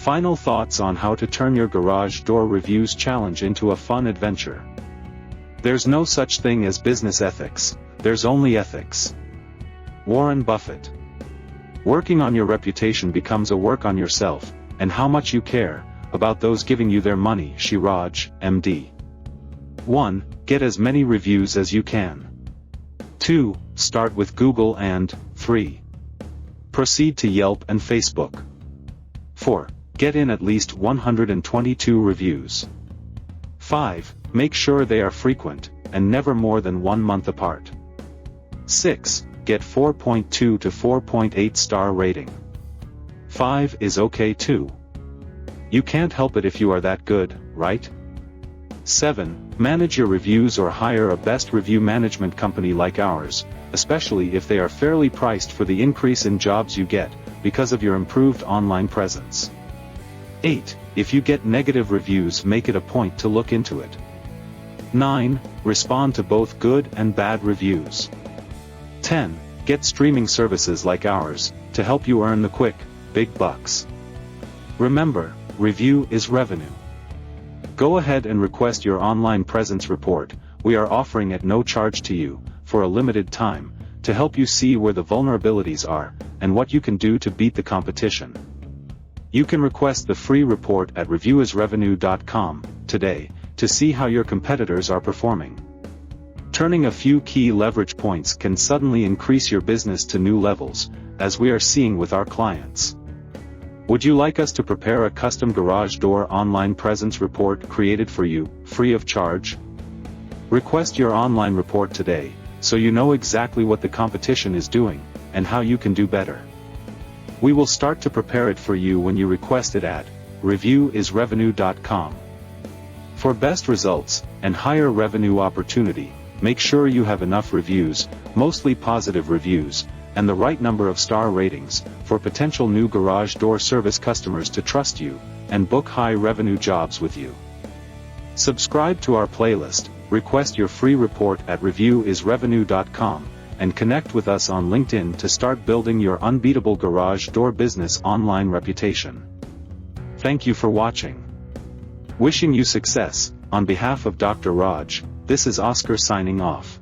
Final thoughts on how to turn your garage door reviews challenge into a fun adventure. There's no such thing as business ethics, there's only ethics. Warren Buffett. Working on your reputation becomes a work on yourself, and how much you care about those giving you their money. She Raj, MD. 1. Get as many reviews as you can. 2. Start with Google and 3. Proceed to Yelp and Facebook. 4. Get in at least 122 reviews. 5. Make sure they are frequent, and never more than 1 month apart. 6. Get 4.2 to 4.8 star rating. 5 is okay too. You can't help it if you are that good, right? 7. Manage your reviews or hire a best review management company like ours, especially if they are fairly priced for the increase in jobs you get, because of your improved online presence. 8. If you get negative reviews, make it a point to look into it. 9. Respond to both good and bad reviews. 10. Get streaming services like ours, to help you earn the quick, big bucks. Remember, review is revenue. Go ahead and request your online presence report. We are offering at no charge to you, for a limited time, to help you see where the vulnerabilities are, and what you can do to beat the competition. You can request the free report at reviewisrevenue.com today, to see how your competitors are performing. Turning a few key leverage points can suddenly increase your business to new levels, as we are seeing with our clients. Would you like us to prepare a custom garage door online presence report created for you, free of charge? Request your online report today, so you know exactly what the competition is doing, and how you can do better. We will start to prepare it for you when you request it at reviewisrevenue.com. For best results, and higher revenue opportunity, make sure you have enough reviews, mostly positive reviews, and the right number of star ratings, for potential new garage door service customers to trust you, and book high revenue jobs with you. Subscribe to our playlist, request your free report at reviewisrevenue.com, and connect with us on LinkedIn to start building your unbeatable garage door business online reputation. Thank you for watching. Wishing you success, on behalf of Dr. Raj, this is Oscar signing off.